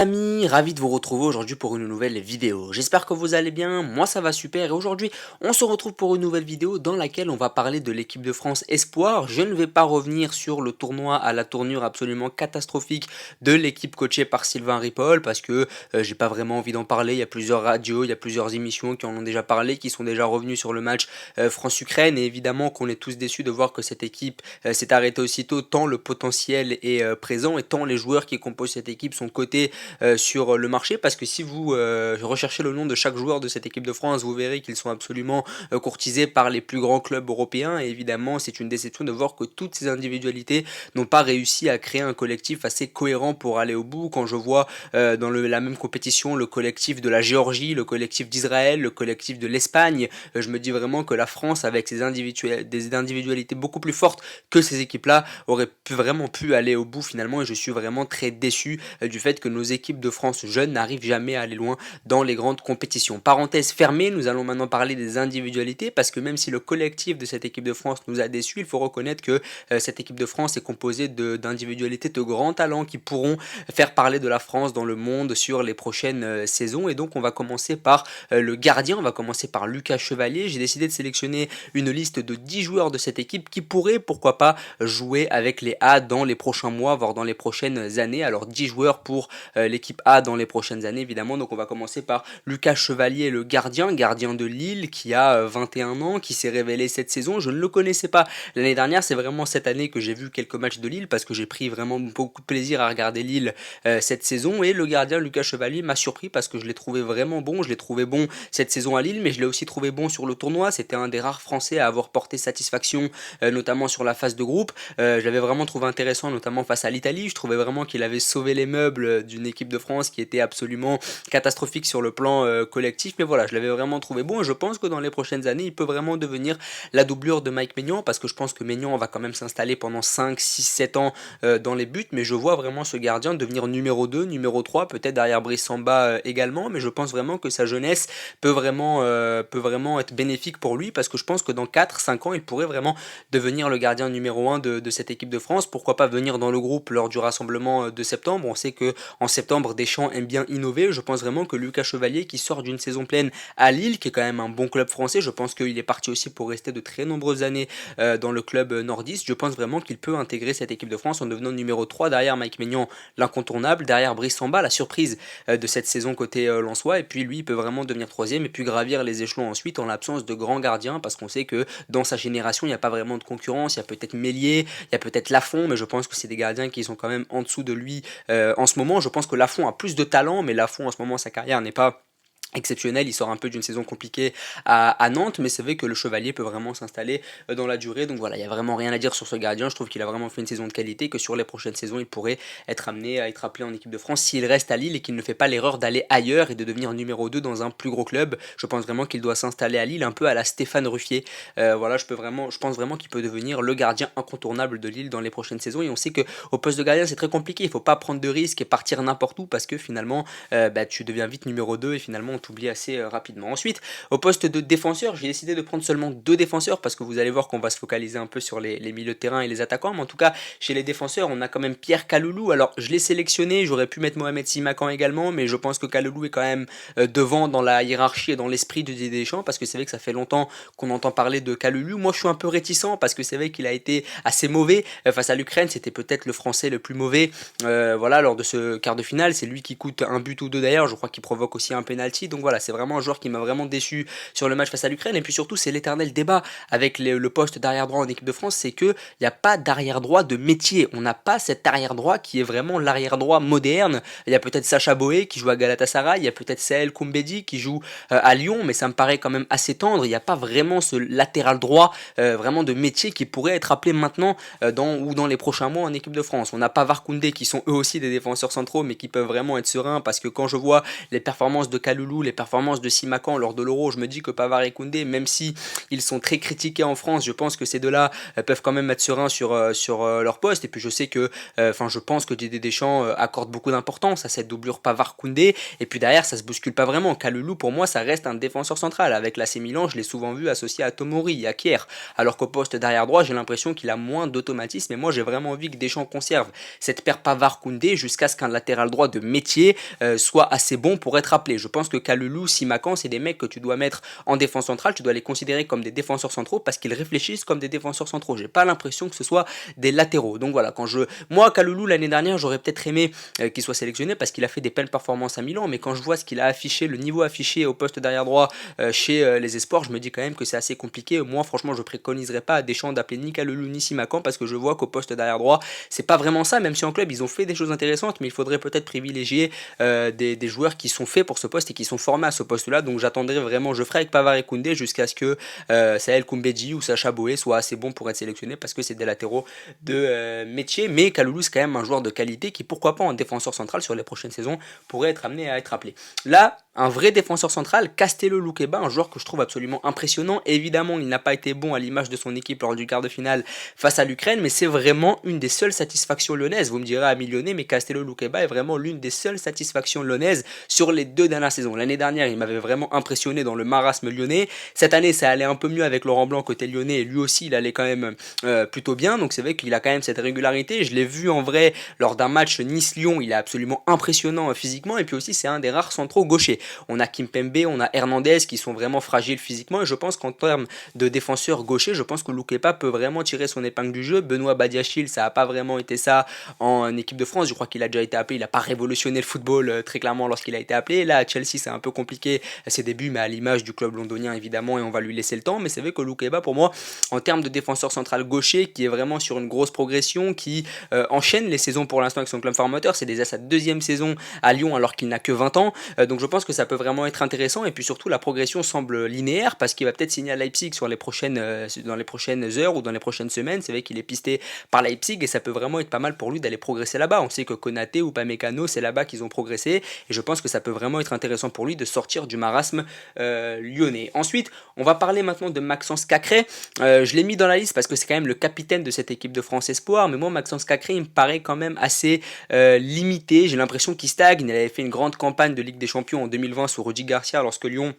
Amis, ravi de vous retrouver aujourd'hui pour une nouvelle vidéo. J'espère que vous allez bien, moi ça va super et aujourd'hui on se retrouve pour une nouvelle vidéo dans laquelle on va parler de l'équipe de France Espoir. Je ne vais pas revenir sur le tournoi à la tournure absolument catastrophique de l'équipe coachée par Sylvain Ripoll parce que j'ai pas vraiment envie d'en parler. Il y a plusieurs radios, il y a plusieurs émissions qui en ont déjà parlé, qui sont déjà revenus sur le match France-Ukraine et évidemment qu'on est tous déçus de voir que cette équipe s'est arrêtée aussitôt tant le potentiel est présent et tant les joueurs qui composent cette équipe sont cotés sur le marché parce que si vous recherchez le nom de chaque joueur de cette équipe de France, vous verrez qu'ils sont absolument courtisés par les plus grands clubs européens et évidemment c'est une déception de voir que toutes ces individualités n'ont pas réussi à créer un collectif assez cohérent pour aller au bout. Quand je vois dans la même compétition le collectif de la Géorgie, le collectif d'Israël, le collectif de l'Espagne, je me dis vraiment que la France avec des individualités beaucoup plus fortes que ces équipes-là aurait vraiment pu aller au bout finalement et je suis vraiment très déçu du fait que nos équipes de France jeunes n'arrivent jamais à aller loin dans les grandes compétitions. Parenthèse fermée, nous allons maintenant parler des individualités parce que même si le collectif de cette équipe de France nous a déçus, il faut reconnaître que cette équipe de France est composée d'individualités de grands talents qui pourront faire parler de la France dans le monde sur les prochaines saisons et donc on va commencer par le gardien, on va commencer par Lucas Chevalier. J'ai décidé de sélectionner une liste de 10 joueurs de cette équipe qui pourraient pourquoi pas jouer avec les A dans les prochains mois voire dans les prochaines années. Alors 10 joueurs pour l'équipe A dans les prochaines années évidemment. Donc on va commencer par Lucas Chevalier, le gardien de Lille qui a 21 ans, qui s'est révélé cette saison. Je ne le connaissais pas l'année dernière, c'est vraiment cette année que j'ai vu quelques matchs de Lille parce que j'ai pris vraiment beaucoup de plaisir à regarder Lille cette saison et le gardien Lucas Chevalier m'a surpris parce que je l'ai trouvé vraiment bon, je l'ai trouvé bon cette saison à Lille mais je l'ai aussi trouvé bon sur le tournoi, c'était un des rares Français à avoir porté satisfaction notamment sur la phase de groupe. Je l'avais vraiment trouvé intéressant notamment face à l'Italie, je trouvais vraiment qu'il avait sauvé les meubles d'une équipe de France qui était absolument catastrophique sur le plan collectif, mais voilà, je l'avais vraiment trouvé bon et je pense que dans les prochaines années, il peut vraiment devenir la doublure de Mike Maignan parce que je pense que Maignan va quand même s'installer pendant 5, 6, 7 ans dans les buts, mais je vois vraiment ce gardien devenir numéro 2, numéro 3, peut-être derrière Brice Samba également, mais je pense vraiment que sa jeunesse peut vraiment être bénéfique pour lui parce que je pense que dans 4, 5 ans, il pourrait vraiment devenir le gardien numéro 1 de cette équipe de France. Pourquoi pas venir dans le groupe lors du rassemblement de septembre? On sait que en septembre, Deschamps aime bien innover. Je pense vraiment que Lucas Chevalier, qui sort d'une saison pleine à Lille, qui est quand même un bon club français, je pense qu'il est parti aussi pour rester de très nombreuses années dans le club nordiste. Je pense vraiment qu'il peut intégrer cette équipe de France en devenant numéro 3 derrière Mike Maignan, l'incontournable, derrière Brice Samba, la surprise de cette saison côté Lensois. Et puis lui, il peut vraiment devenir troisième et puis gravir les échelons ensuite en l'absence de grands gardiens parce qu'on sait que dans sa génération, il n'y a pas vraiment de concurrence. Il y a peut-être Meslier, il y a peut-être Lafont, mais je pense que c'est des gardiens qui sont quand même en dessous de lui en ce moment. Je pense que Lafont a plus de talent, mais Lafont en ce moment sa carrière n'est pas exceptionnel, il sort un peu d'une saison compliquée à Nantes, mais c'est vrai que le Chevalier peut vraiment s'installer dans la durée, donc voilà, il n'y a vraiment rien à dire sur ce gardien, je trouve qu'il a vraiment fait une saison de qualité, que sur les prochaines saisons, il pourrait être amené à être appelé en équipe de France s'il reste à Lille et qu'il ne fait pas l'erreur d'aller ailleurs et de devenir numéro 2 dans un plus gros club. Je pense vraiment qu'il doit s'installer à Lille, un peu à la Stéphane Ruffier. Voilà, je pense vraiment qu'il peut devenir le gardien incontournable de Lille dans les prochaines saisons, et on sait que au poste de gardien, c'est très compliqué, il ne faut pas prendre de risques et partir n'importe où, parce que finalement, tu deviens vite numéro 2 et finalement t'oublies assez rapidement. Ensuite, au poste de défenseur, j'ai décidé de prendre seulement 2 défenseurs parce que vous allez voir qu'on va se focaliser un peu sur les milieux de terrain et les attaquants, mais en tout cas, chez les défenseurs, on a quand même Pierre Kaloulou. Alors, je l'ai sélectionné, j'aurais pu mettre Mohamed Simakan également, mais je pense que Kaloulou est quand même devant dans la hiérarchie et dans l'esprit de Didier Deschamps parce que c'est vrai que ça fait longtemps qu'on entend parler de Kaloulou. Moi, je suis un peu réticent parce que c'est vrai qu'il a été assez mauvais face à l'Ukraine, c'était peut-être le Français le plus mauvais voilà, lors de ce quart de finale. C'est lui qui coûte un but ou deux d'ailleurs, je crois qu'il provoque aussi un penalty, donc voilà, c'est vraiment un joueur qui m'a vraiment déçu sur le match face à l'Ukraine. Et puis surtout, c'est l'éternel débat avec le poste d'arrière droit en équipe de France, c'est qu'il n'y a pas d'arrière droit de métier. On n'a pas cet arrière droit qui est vraiment l'arrière droit moderne. Il y a peut-être Sacha Boey qui joue à Galatasaray, il y a peut-être Saël Koumbedi qui joue à Lyon, mais ça me paraît quand même assez tendre. Il n'y a pas vraiment ce latéral droit vraiment de métier qui pourrait être appelé maintenant dans les prochains mois en équipe de France. On n'a pas Varkoundé qui sont eux aussi des défenseurs centraux, mais qui peuvent vraiment être sereins parce que quand je vois les performances de Kaloulou Kalulu, les performances de Simakan lors de l'Euro, je me dis que Pavard et Koundé, même si ils sont très critiqués en France, je pense que ces deux-là peuvent quand même être sereins sur leur poste. Et puis je sais que, je pense que Didier Deschamps accorde beaucoup d'importance à cette doublure Pavard-Koundé. Et puis derrière, ça se bouscule pas vraiment. Kalulu, pour moi, ça reste un défenseur central. Avec l'AC Milan, je l'ai souvent vu associé à Tomori, à Kier. Alors qu'au poste d'arrière droit, j'ai l'impression qu'il a moins d'automatisme. Et moi, j'ai vraiment envie que Deschamps conserve cette paire Pavard-Koundé jusqu'à ce qu'un latéral droit de métier soit assez bon pour être appelé. Je pense que Kalulu, Simakan, c'est des mecs que tu dois mettre en défense centrale. Tu dois les considérer comme des défenseurs centraux parce qu'ils réfléchissent comme des défenseurs centraux. J'ai pas l'impression que ce soit des latéraux. Donc voilà, moi, Kalulu, l'année dernière, j'aurais peut-être aimé qu'il soit sélectionné parce qu'il a fait des belles performances à Milan. Mais quand je vois ce qu'il a affiché, le niveau affiché au poste d'arrière droit chez les Espoirs, je me dis quand même que c'est assez compliqué. Moi, franchement, je préconiserais pas à Deschamps d'appeler ni Kalulu ni Simakan parce que je vois qu'au poste d'arrière droit, c'est pas vraiment ça. Même si en club, ils ont fait des choses intéressantes, mais il faudrait peut-être privilégier des joueurs qui sont faits pour ce poste et qui sont formés à ce poste-là. Donc j'attendrai vraiment, je ferai avec Pavard et Koundé jusqu'à ce que Saël Koumbedji ou Sacha Boé soient assez bons pour être sélectionnés parce que c'est des latéraux de métier. Mais Kalulu, c'est quand même un joueur de qualité qui, pourquoi pas en défenseur central sur les prochaines saisons, pourrait être amené à être appelé. Là, un vrai défenseur central, Castello Luqueba, un joueur que je trouve absolument impressionnant. Évidemment, il n'a pas été bon à l'image de son équipe lors du quart de finale face à l'Ukraine, mais c'est vraiment une des seules satisfactions lyonnaises. Vous me direz à millionner, mais Castello Luqueba est vraiment l'une des seules satisfactions lyonnaises sur les 2 dernières saisons. L'année dernière, il m'avait vraiment impressionné dans le marasme lyonnais. Cette année, ça allait un peu mieux avec Laurent Blanc côté lyonnais, et lui aussi, il allait quand même plutôt bien. Donc c'est vrai qu'il a quand même cette régularité. Je l'ai vu en vrai lors d'un match Nice-Lyon, il est absolument impressionnant physiquement, et puis aussi c'est un des rares centraux gauchers. On a Kimpembe, on a Hernandez qui sont vraiment fragiles physiquement, et je pense qu'en termes de défenseurs gauchers, je pense que Luqueba peut vraiment tirer son épingle du jeu. Benoît Badiachil, ça n'a pas vraiment été ça en équipe de France. Je crois qu'il a déjà été appelé, il n'a pas révolutionné le football très clairement lorsqu'il a été appelé. Là à Chelsea, c'est un peu compliqué ses débuts, mais à l'image du club londonien évidemment, et on va lui laisser le temps. Mais c'est vrai que Luqueba, pour moi, en termes de défenseur central gaucher, qui est vraiment sur une grosse progression, qui enchaîne les saisons pour l'instant avec son club formateur, c'est déjà sa 2e saison à Lyon alors qu'il n'a que 20 ans. Donc je pense que ça peut vraiment être intéressant, et puis surtout la progression semble linéaire parce qu'il va peut-être signer à Leipzig dans les prochaines heures ou dans les prochaines semaines. C'est vrai qu'il est pisté par Leipzig et ça peut vraiment être pas mal pour lui d'aller progresser là-bas. On sait que Konaté ou Pamecano, c'est là-bas qu'ils ont progressé, et je pense que ça peut vraiment être intéressant pour lui de sortir du marasme lyonnais. Ensuite, on va parler maintenant de Maxence Cacré. Je l'ai mis dans la liste parce que c'est quand même le capitaine de cette équipe de France Espoir, mais moi Maxence Cacré, il me paraît quand même assez limité. J'ai l'impression qu'il stagne. Il avait fait une grande campagne de Ligue des Champions en 2020 sous Rudy Garcia lorsque Lyon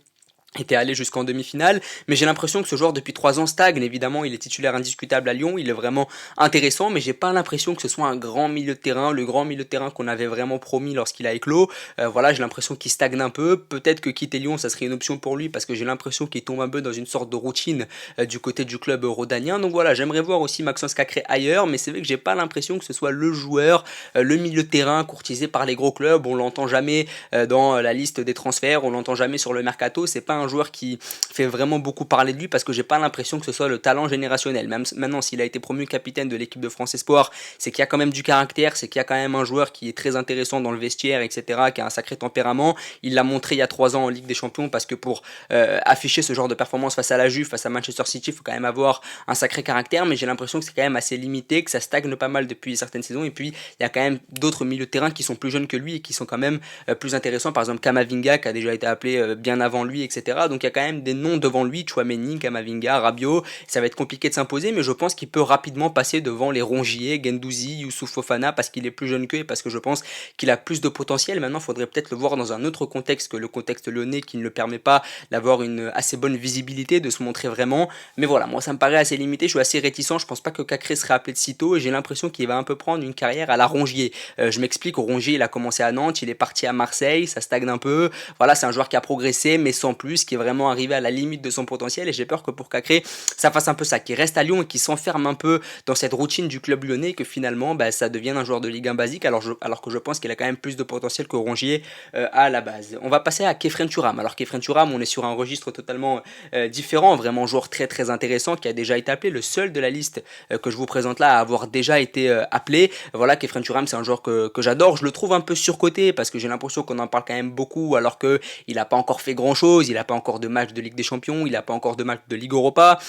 était allé jusqu'en demi-finale, mais j'ai l'impression que ce joueur depuis 3 ans stagne. Évidemment, il est titulaire indiscutable à Lyon, il est vraiment intéressant, mais j'ai pas l'impression que ce soit un grand milieu de terrain, le grand milieu de terrain qu'on avait vraiment promis lorsqu'il a éclos. Voilà, j'ai l'impression qu'il stagne un peu. Peut-être que quitter Lyon, ça serait une option pour lui, parce que j'ai l'impression qu'il tombe un peu dans une sorte de routine du côté du club rhodanien. Donc voilà, j'aimerais voir aussi Maxence Cacré ailleurs, mais c'est vrai que j'ai pas l'impression que ce soit le joueur, le milieu de terrain courtisé par les gros clubs. On l'entend jamais dans la liste des transferts, on l'entend jamais sur le mercato. C'est pas un joueur qui fait vraiment beaucoup parler de lui parce que j'ai pas l'impression que ce soit le talent générationnel. Même maintenant, s'il a été promu capitaine de l'équipe de France Espoir, c'est qu'il y a quand même du caractère, c'est qu'il y a quand même un joueur qui est très intéressant dans le vestiaire, etc., qui a un sacré tempérament. Il l'a montré il y a 3 ans en Ligue des Champions, parce que pour afficher ce genre de performance face à la Juve, face à Manchester City, il faut quand même avoir un sacré caractère, mais j'ai l'impression que c'est quand même assez limité, que ça stagne pas mal depuis certaines saisons, et puis il y a quand même d'autres milieux de terrain qui sont plus jeunes que lui et qui sont quand même plus intéressants. Par exemple, Kamavinga qui a déjà été appelé bien avant lui, etc. Donc il y a quand même des noms devant lui, Tchouaméni, Kamavinga, Rabiot. Ça va être compliqué de s'imposer, mais je pense qu'il peut rapidement passer devant les Rongier, Guendouzi, Youssouf Fofana, parce qu'il est plus jeune qu'eux et parce que je pense qu'il a plus de potentiel. Maintenant, il faudrait peut-être le voir dans un autre contexte que le contexte lyonnais, qui ne le permet pas d'avoir une assez bonne visibilité, de se montrer vraiment. Mais voilà, moi ça me paraît assez limité, je suis assez réticent, je pense pas que Cacré serait appelé de sitôt, et j'ai l'impression qu'il va un peu prendre une carrière à la Rongier. Je m'explique, Rongier il a commencé à Nantes, il est parti à Marseille, ça stagne un peu. Voilà, c'est un joueur qui a progressé, mais sans plus, qui est vraiment arrivé à la limite de son potentiel, et j'ai peur que pour Cacré, ça fasse un peu ça, qu'il reste à Lyon et qu'il s'enferme un peu dans cette routine du club lyonnais, et que finalement ça devienne un joueur de Ligue 1 basique, alors que je pense qu'il a quand même plus de potentiel que Rongier à la base. On va passer à Khéphren Thuram. Alors Khéphren Thuram, on est sur un registre totalement différent, vraiment joueur très très intéressant qui a déjà été appelé, le seul de la liste que je vous présente là à avoir déjà été appelé. Voilà, Khéphren Thuram, c'est un joueur que j'adore, je le trouve un peu surcoté parce que j'ai l'impression qu'on en parle quand même beaucoup alors que il n'a pas encore fait grand chose, il n'a pas encore de match de Ligue des Champions, il n'a pas encore de match de Ligue Europa.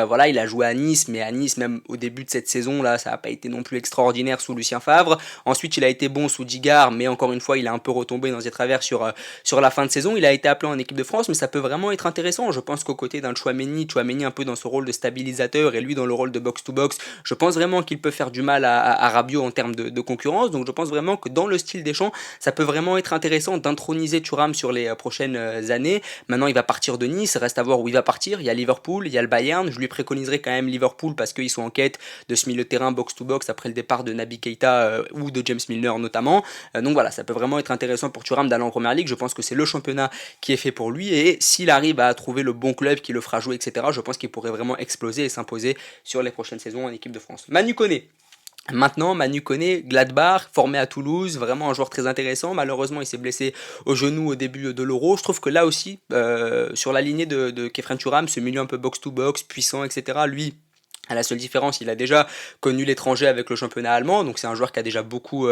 Voilà, il a joué à Nice, mais à Nice, même au début de cette saison, là, ça n'a pas été non plus extraordinaire sous Lucien Favre. Ensuite, il a été bon sous Digard, mais encore une fois, il a un peu retombé dans ses travers sur la fin de saison. Il a été appelé en équipe de France, mais ça peut vraiment être intéressant. Je pense qu'aux côtés d'un Tchouaméni un peu dans ce rôle de stabilisateur et lui dans le rôle de box-to-box, je pense vraiment qu'il peut faire du mal à Rabiot en termes de concurrence. Donc je pense vraiment que dans le style Deschamps, ça peut vraiment être intéressant d'introniser Thuram sur les prochaines années. Maintenant, il va partir de Nice, reste à voir où il va partir. Il y a Liverpool, il y a le Bayern. Je lui préconiserais quand même Liverpool parce qu'ils sont en quête de ce milieu de terrain box-to-box après le départ de Naby Keita ou de James Milner notamment. Donc voilà, ça peut vraiment être intéressant pour Thuram d'aller en première ligue. Je pense que c'est le championnat qui est fait pour lui et s'il arrive à trouver le bon club qui le fera jouer, etc., je pense qu'il pourrait vraiment exploser et s'imposer sur les prochaines saisons en équipe de France. Manu Koné. Maintenant, Manu Koné, Gladbach, formé à Toulouse, vraiment un joueur très intéressant. Malheureusement, il s'est blessé au genou au début de l'Euro. Je trouve que là aussi, sur la lignée de Khéphren Thuram, ce milieu un peu box-to-box, puissant, etc., lui, à la seule différence, il a déjà connu l'étranger avec le championnat allemand, donc c'est un joueur qui a déjà beaucoup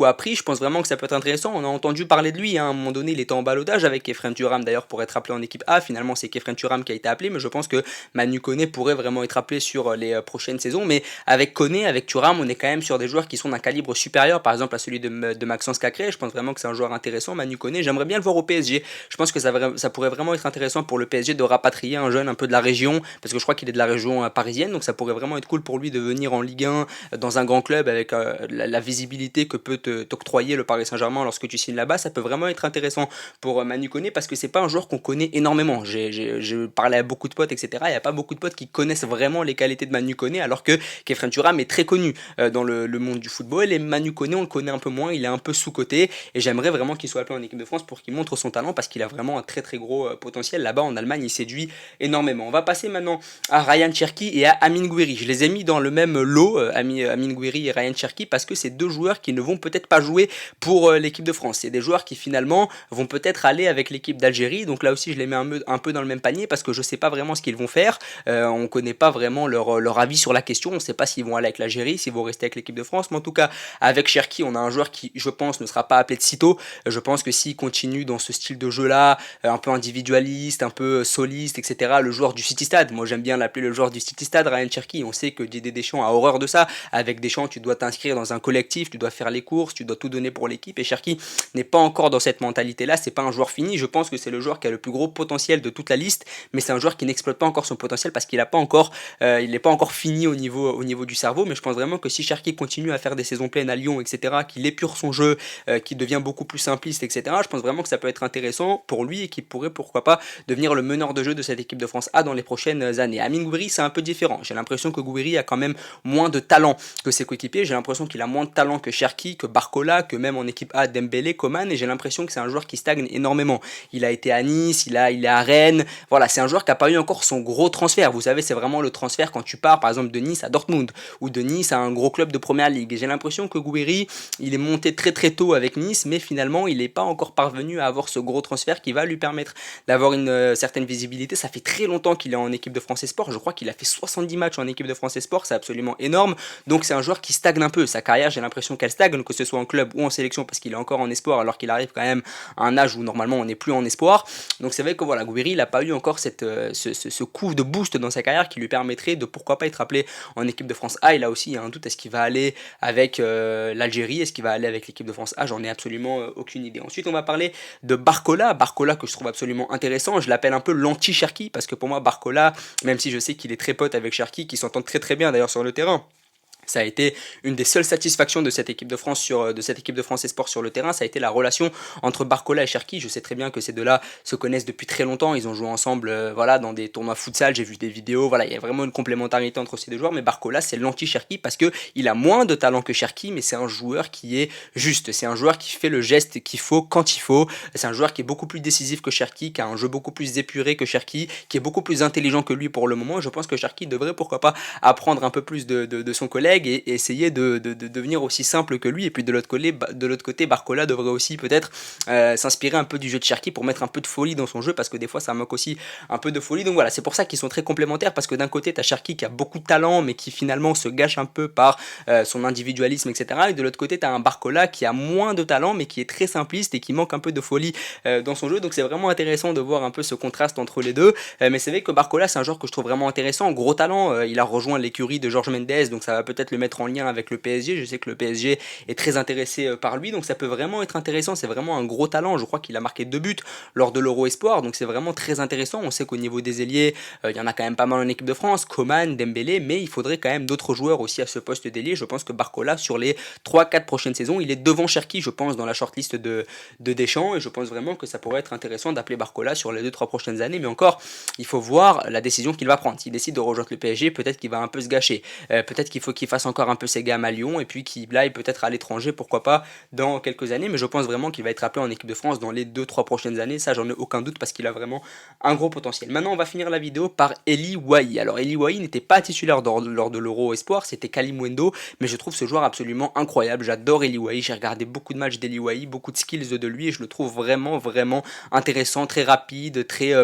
appris. Je pense vraiment que ça peut être intéressant. On a entendu parler de lui, hein. À un moment donné, il était en ballottage avec Khéphren Thuram d'ailleurs pour être appelé en équipe A. Finalement, c'est Khéphren Thuram qui a été appelé, mais je pense que Manu Koné pourrait vraiment être appelé sur les prochaines saisons. Mais avec Koné, avec Thuram, on est quand même sur des joueurs qui sont d'un calibre supérieur, par exemple à celui de Maxence Cacré. Je pense vraiment que c'est un joueur intéressant, Manu Koné. J'aimerais bien le voir au PSG. Je pense que ça pourrait vraiment être intéressant pour le PSG de rapatrier un jeune un peu de la région, parce que je crois qu'il est de la région parisienne. Donc ça pourrait vraiment être cool pour lui de venir en Ligue 1 dans un grand club avec la visibilité que peut t'octroyer le Paris Saint-Germain lorsque tu signes là-bas. Ça peut vraiment être intéressant pour Manu Koné parce que c'est pas un joueur qu'on connaît énormément. J'ai parlé à beaucoup de potes, etc. Il n'y a pas beaucoup de potes qui connaissent vraiment les qualités de Manu Koné, alors que Khéphren Thuram est très connu dans le monde du football et Manu Koné on le connaît un peu moins, il est un peu sous-coté et j'aimerais vraiment qu'il soit appelé en équipe de France pour qu'il montre son talent parce qu'il a vraiment un très très gros potentiel. Là-bas en Allemagne il séduit énormément. On va passer maintenant à Ryan Cherki et à Amine Gouiri. Je les ai mis dans le même lot, Amine Gouiri et Ryan Cherki, parce que c'est deux joueurs qui ne vont peut-être pas jouer pour l'équipe de France. C'est des joueurs qui finalement vont peut-être aller avec l'équipe d'Algérie. Donc là aussi je les mets un peu dans le même panier parce que je ne sais pas vraiment ce qu'ils vont faire. On ne connaît pas vraiment leur avis sur la question. On ne sait pas s'ils vont aller avec l'Algérie, s'ils vont rester avec l'équipe de France. Mais en tout cas, avec Cherki, on a un joueur qui, je pense, ne sera pas appelé de sitôt. Je pense que s'il continue dans ce style de jeu-là, un peu individualiste, un peu soliste, etc., le joueur du City Stade, moi j'aime bien l'appeler le joueur du City Stade, Ryan Cherki. On sait que Didier Deschamps a horreur de ça. Avec Deschamps, tu dois t'inscrire dans un collectif, tu dois faire les courses, tu dois tout donner pour l'équipe. Et Cherki n'est pas encore dans cette mentalité-là. C'est pas un joueur fini. Je pense que c'est le joueur qui a le plus gros potentiel de toute la liste, mais c'est un joueur qui n'exploite pas encore son potentiel parce qu'il n'est pas encore fini au niveau du cerveau. Mais je pense vraiment que si Cherki continue à faire des saisons pleines à Lyon, etc., qu'il épure son jeu, qu'il devient beaucoup plus simpliste, etc., je pense vraiment que ça peut être intéressant pour lui et qu'il pourrait, pourquoi pas, devenir le meneur de jeu de cette équipe de France A dans les prochaines années. Amine Gouiri, c'est un peu différent. J'ai l'impression que Gouiri a quand même moins de talent que ses coéquipiers. J'ai l'impression qu'il a moins de talent que Cherki, que Barcola, que même en équipe A, Dembélé, Coman, et j'ai l'impression que c'est un joueur qui stagne énormément. Il a été à Nice, il est à Rennes. Voilà, c'est un joueur qui n'a pas eu encore son gros transfert. Vous savez, c'est vraiment le transfert quand tu pars, par exemple, de Nice à Dortmund ou de Nice à un gros club de première ligue. Et j'ai l'impression que Gouiri, il est monté très très tôt avec Nice, mais finalement, il n'est pas encore parvenu à avoir ce gros transfert qui va lui permettre d'avoir une certaine visibilité. Ça fait très longtemps qu'il est en équipe de France Esport. Je crois qu'il a fait 70 matchs en équipe de France Esport. C'est absolument énorme. Donc c'est un joueur qui stagne un peu. Sa carrière, j'ai l'impression qu'elle stagne, que ce soit en club ou en sélection, parce qu'il est encore en espoir, alors qu'il arrive quand même à un âge où normalement on n'est plus en espoir. Donc c'est vrai que voilà, Gouiri, il n'a pas eu encore ce coup de boost dans sa carrière qui lui permettrait de pourquoi pas être appelé en équipe de France A. Et là aussi, il y a un doute, est-ce qu'il va aller avec l'Algérie, est-ce qu'il va aller avec l'équipe de France A? J'en ai absolument aucune idée. Ensuite, on va parler de Barcola que je trouve absolument intéressant. Je l'appelle un peu l'anti-Cherki, parce que pour moi, Barcola, même si je sais qu'il est très pote avec Cherki, qui s'entendent très très bien d'ailleurs sur le terrain, ça a été une des seules satisfactions de cette équipe de France Esport sur le terrain, ça a été la relation entre Barcola et Cherki. Je sais très bien que ces deux-là se connaissent depuis très longtemps, ils ont joué ensemble voilà, dans des tournois futsal, j'ai vu des vidéos, voilà, il y a vraiment une complémentarité entre ces deux joueurs, mais Barcola c'est l'anti-Cherki parce qu'il a moins de talent que Cherki, mais c'est un joueur qui est juste, c'est un joueur qui fait le geste qu'il faut quand il faut, c'est un joueur qui est beaucoup plus décisif que Cherki, qui a un jeu beaucoup plus épuré que Cherki, qui est beaucoup plus intelligent que lui pour le moment. Je pense que Cherki devrait pourquoi pas apprendre un peu plus de son collègue. collègue et essayer de devenir aussi simple que lui. Et puis de l'autre côté, Barcola devrait aussi peut-être s'inspirer un peu du jeu de Cherki pour mettre un peu de folie dans son jeu, parce que des fois ça manque aussi un peu de folie. Donc voilà, c'est pour ça qu'ils sont très complémentaires, parce que d'un côté t'as Cherki qui a beaucoup de talent mais qui finalement se gâche un peu par son individualisme, etc. Et de l'autre côté t'as un Barcola qui a moins de talent mais qui est très simpliste et qui manque un peu de folie dans son jeu. Donc c'est vraiment intéressant de voir un peu ce contraste entre les deux. Mais c'est vrai que Barcola, c'est un joueur que je trouve vraiment intéressant, gros talent. Il a rejoint l'écurie de Jorge Mendes, donc ça va peut-être le mettre en lien avec le PSG. Je sais que le PSG est très intéressé par lui, donc ça peut vraiment être intéressant. C'est vraiment un gros talent. Je crois qu'il a marqué 2 buts lors de l'Euro Espoir, donc c'est vraiment très intéressant. On sait qu'au niveau des ailiers, il y en a quand même pas mal en équipe de France, Coman, Dembélé, mais il faudrait quand même d'autres joueurs aussi à ce poste d'ailier. Je pense que Barcola, sur les 3-4 prochaines saisons, il est devant Cherki, je pense, dans la shortlist de Deschamps, et je pense vraiment que ça pourrait être intéressant d'appeler Barcola sur les 2-3 prochaines années. Mais encore, il faut voir la décision qu'il va prendre. S'il décide de rejoindre le PSG, peut-être qu'il va un peu se gâcher. Peut-être qu'il faut qu'il fasse encore un peu ses gammes à Lyon et puis qu'il aille peut-être à l'étranger, pourquoi pas, dans quelques années. Mais je pense vraiment qu'il va être appelé en équipe de France dans les 2-3 prochaines années. Ça, j'en ai aucun doute, parce qu'il a vraiment un gros potentiel. Maintenant, on va finir la vidéo par Eli Wahi. Alors, Eli Wahi n'était pas titulaire lors de l'Euro Espoir, c'était Kalimundo, mais je trouve ce joueur absolument incroyable. J'adore Eli Wahi. J'ai regardé beaucoup de matchs d'Eli Wahi, beaucoup de skills de lui, et je le trouve vraiment, vraiment intéressant, très rapide, très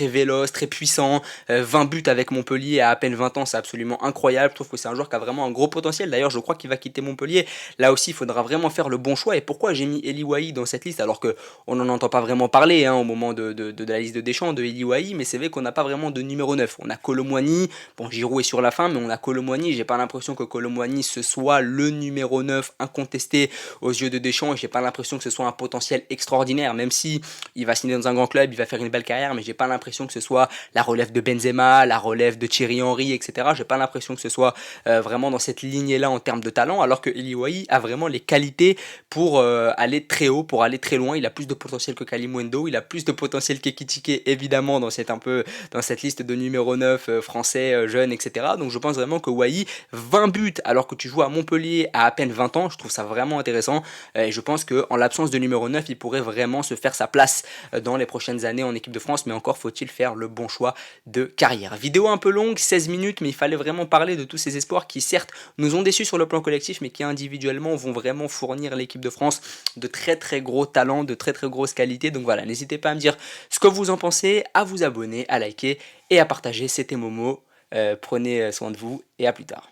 véloce, très puissant. 20 buts avec Montpellier à peine 20 ans, c'est absolument incroyable. Je trouve que c'est un joueur qui a vraiment un gros potentiel. D'ailleurs, je crois qu'il va quitter Montpellier. Là aussi, il faudra vraiment faire le bon choix. Et pourquoi j'ai mis Eli Wahi dans cette liste, alors qu'on n'en entend pas vraiment parler au moment de la liste de Deschamps, de Eli Wahi, mais c'est vrai qu'on n'a pas vraiment de numéro 9. On a Kolo Muani, bon, Giroud est sur la fin, mais on a Kolo Muani. J'ai pas l'impression que Kolo Muani ce soit le numéro 9 incontesté aux yeux de Deschamps, et j'ai pas l'impression que ce soit un potentiel extraordinaire, même si il va signer dans un grand club, il va faire une belle carrière, mais j'ai pas l'impression que ce soit la relève de Benzema, la relève de Thierry Henry, etc. J'ai pas l'impression que ce soit vraiment dans cette lignée-là en termes de talent, alors que Eli Wahi a vraiment les qualités pour aller très haut, pour aller très loin. Il a plus de potentiel que Kalimundo, il a plus de potentiel qu'Ekitike, évidemment, dans cette liste de numéro 9 français, jeunes, etc. Donc je pense vraiment que Wahi, 20 buts alors que tu joues à Montpellier à peine 20 ans, je trouve ça vraiment intéressant, et je pense qu'en l'absence de numéro 9, il pourrait vraiment se faire sa place dans les prochaines années en équipe de France, mais encore faut-il faire le bon choix de carrière. Vidéo un peu longue, 16 minutes, mais il fallait vraiment parler de tous ces espoirs qui certes nous ont déçus sur le plan collectif, mais qui individuellement vont vraiment fournir l'équipe de France de très très gros talents, de très très grosses qualités. Donc voilà, n'hésitez pas à me dire ce que vous en pensez, à vous abonner, à liker et à partager. C'était Momo, prenez soin de vous et à plus tard.